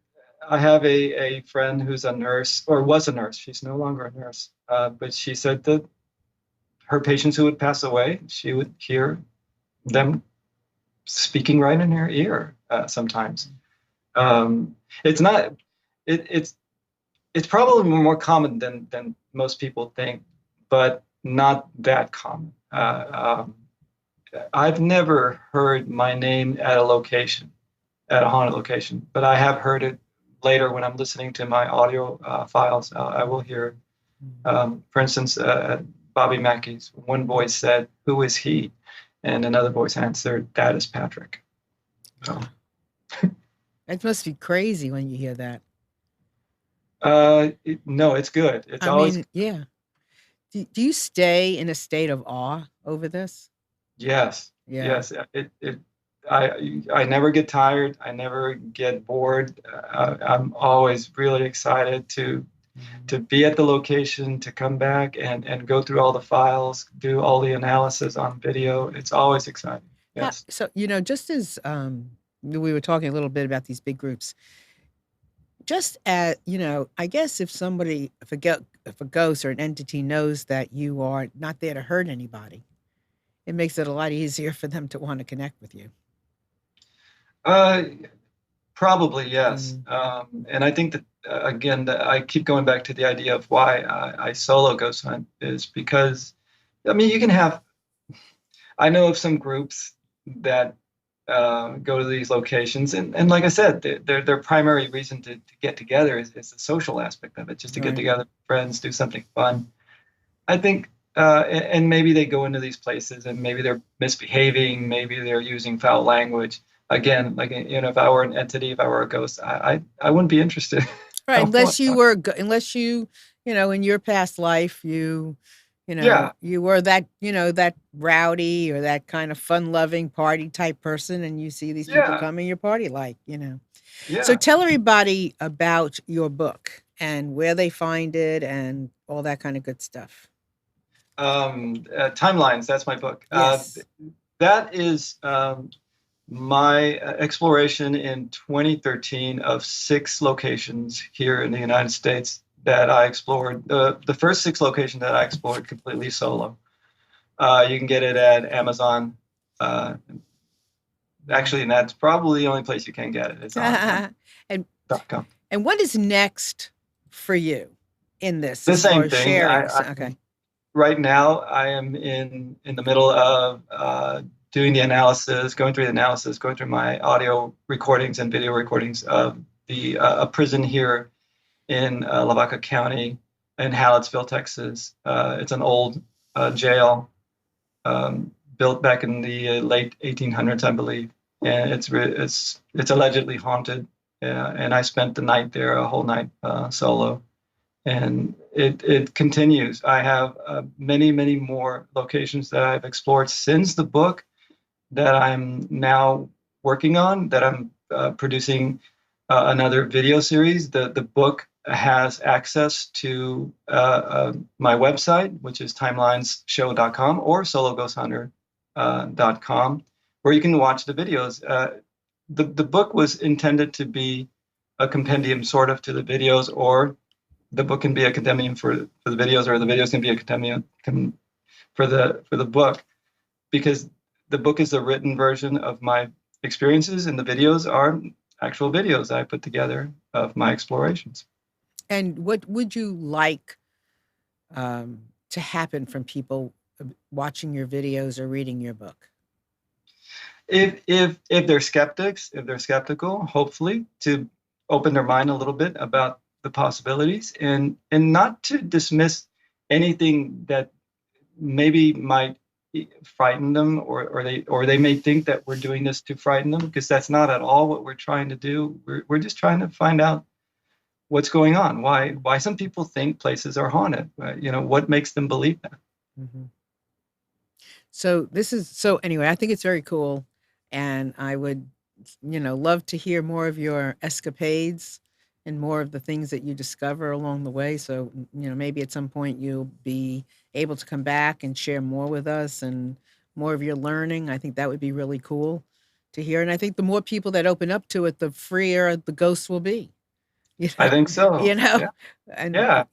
I have a friend who's a nurse, or was a nurse. She's no longer a nurse. But she said that her patients who would pass away, she would hear them speaking right in her ear sometimes. It's not, it's probably more common than most people think, but not that common. I've never heard my name at a location, at a haunted location, but I have heard it later when I'm listening to my audio files. I will hear, for instance, Bobby Mackey's one voice said, "Who is he?" And another voice answered, "That is Patrick." So, it must be crazy when you hear that. no, it's good. It's I always, mean, yeah. Do you stay in a state of awe over this? yes, Yeah. yes. I never get tired. I never get bored. I'm always really excited to be at the location, to come back and go through all the files, do all the analysis on video. It's always exciting. Yes. So, just as we were talking a little bit about these big groups, just at, I guess if a ghost or an entity knows that you are not there to hurt anybody, it makes it a lot easier for them to want to connect with you. Uh, Probably, yes. Mm. And I think that, again, that I keep going back to the idea of why I solo ghost hunt is because, I mean, I know of some groups that go to these locations, and like I said, their primary reason to get together is the social aspect of it, just to get Right. together with friends, do something fun. I think, and maybe they go into these places and maybe they're misbehaving, maybe they're using foul language. Again, like, if I were an entity, if I were a ghost, I wouldn't be interested. Right, unless you, in your past life, Yeah, you were that rowdy or that kind of fun-loving party type person, and you see these people yeah, coming your party like. So yeah. tell everybody about your book and where they find it and all that kind of good stuff. Timelines. That's my book. Yes. That is my exploration in 2013 of 6 locations here in the United States that I explored. The first 6 locations that I explored completely solo. You can get it at Amazon. Actually, and that's probably the only place you can get it. It's on and Amazon.com. and what is next for you in this The as far same as thing. sharing? Okay. Right now, I am in the middle of doing the analysis, going through the analysis, going through my audio recordings and video recordings of the a prison here in Lavaca County in Hallettsville, Texas. It's an old jail built back in the late 1800s, I believe, and it's allegedly haunted. And I spent the night there, a whole night solo, and it continues. I have many more locations that I've explored since the book that I'm now working on, that I'm producing another video series. The book has access to my website, which is timelinesshow.com or sologhosthunter.com, where you can watch the videos. The book was intended to be a compendium sort of to the videos, or the book can be a compendium for the videos, or the videos can be a compendium for the book, because the book is the written version of my experiences, and the videos are actual videos I put together of my explorations. And what would you like to happen from people watching your videos or reading your book? If they're skeptics, if they're skeptical, hopefully to open their mind a little bit about the possibilities, and not to dismiss anything that maybe might frighten them, or they may think that we're doing this to frighten them, because that's not at all what we're trying to do. We're just trying to find out what's going on, why some people think places are haunted, what makes them believe that. Mm-hmm. So anyway, I think it's very cool, and I would, love to hear more of your escapades and more of the things that you discover along the way. So, maybe at some point you'll be able to come back and share more with us and more of your learning. I think that would be really cool to hear. And I think the more people that open up to it, the freer the ghosts will be. You I know, think you so. know, Yeah. and Yeah.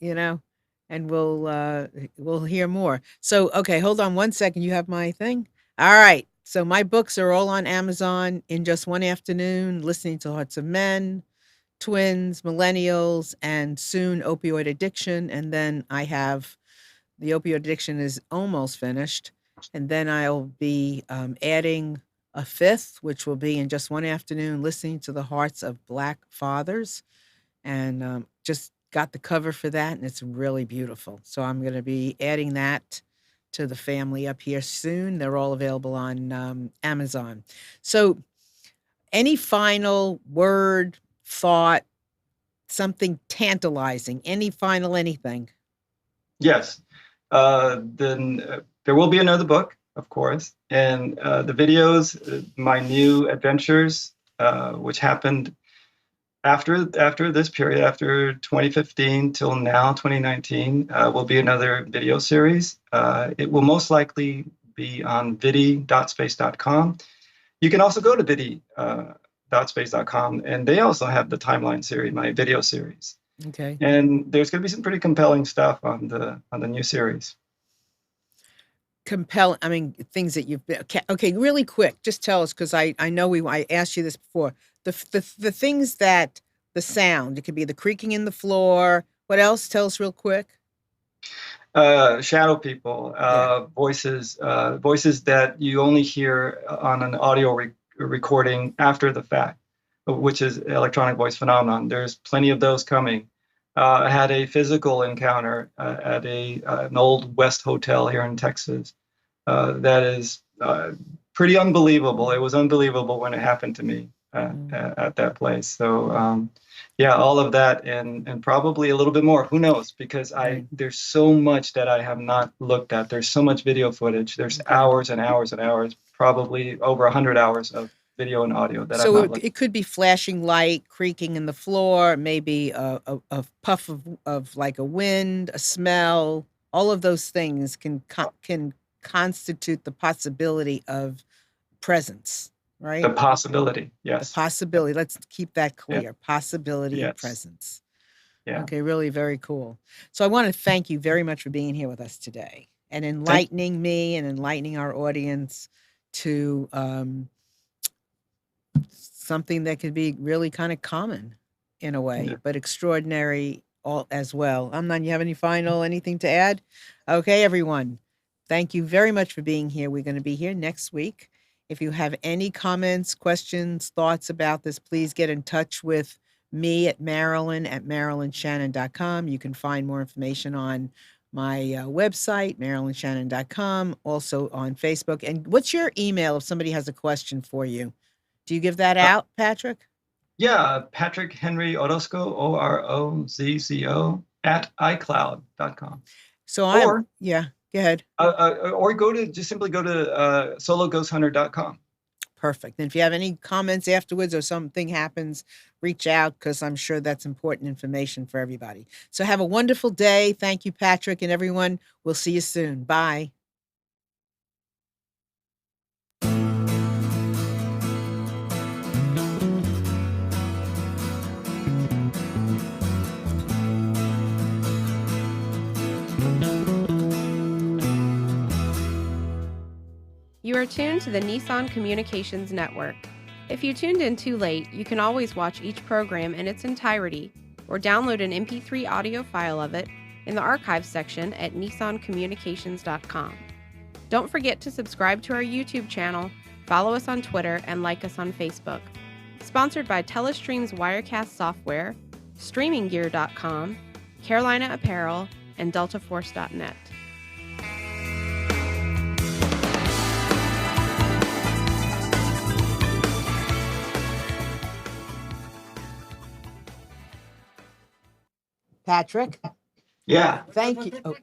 and we'll hear more. So, okay, hold on one second. You have my thing? All right. So my books are all on Amazon. In Just One Afternoon, Listening to Hearts of Men, Twins, Millennials, and soon Opioid Addiction. And then I have the Opioid Addiction is almost finished. And then I'll be adding a fifth, which will be In Just One Afternoon, Listening to the Hearts of Black Fathers. And just got the cover for that, and it's really beautiful. So I'm going to be adding that to the family up here soon. They're all available on Amazon. So, any final word, thought, something tantalizing, any final anything? Yes. Then there will be another book, of course, and the videos, my new adventures, which happened after this period, after 2015 till now, 2019, will be another video series. It will most likely be on vidi.space.com. You can also go to vidi.space.com, and they also have the timeline series, my video series. Okay. And there's going to be some pretty compelling stuff on the new series. I mean, things that you've been okay, really quick. Just tell us, because I know I asked you this before. The things that the sound, it could be the creaking in the floor. What else? Tell us real quick. Shadow people, Yeah. voices that you only hear on an audio recording after the fact, which is electronic voice phenomenon. There's plenty of those coming. I had a physical encounter at an old West hotel here in Texas. That is pretty unbelievable. It was unbelievable when it happened to me at that place. So yeah, all of that, and probably a little bit more. Who knows? Because Right. there's so much that I have not looked at. There's so much video footage. There's Okay. hours and hours and hours, probably over 100 hours of video and audio that I've So not looked it could be flashing light, creaking in the floor, maybe a puff of like a wind, a smell. All of those things can constitute the possibility of presence, right? the possibility. The Yes. possibility. Let's keep that Yeah. clear. Possibility of Yes. presence. Yeah. Okay, really very cool. So I want to thank you very much for being here with us today and enlightening me and enlightening our audience to something that could be really kind of common in a way, Yeah. but extraordinary all as well. Amnon, you have anything to add? Okay, everyone. Thank you very much for being here. We're going to be here next week. If you have any comments, questions, thoughts about this, please get in touch with me at Marilyn@MarilynShannon.com. You can find more information on my website, MarilynShannon.com, also on Facebook. And what's your email if somebody has a question for you? Do you give that out, Patrick? Yeah, Patrick Henry Orozco, Orozco at iCloud.com. So Or yeah, go ahead. or simply go to sologhosthunter.com. Perfect. And if you have any comments afterwards or something happens, reach out, because I'm sure that's important information for everybody. So have a wonderful day. Thank you, Patrick, and everyone. We'll see you soon. Bye. You are tuned to the Nissan Communications Network. If you tuned in too late, you can always watch each program in its entirety or download an MP3 audio file of it in the archives section at nissancommunications.com. Don't forget to subscribe to our YouTube channel, follow us on Twitter, and like us on Facebook. Sponsored by Telestream's Wirecast software, StreamingGear.com, Carolina Apparel, and DeltaForce.net. Patrick, Yeah. thank you. Oh,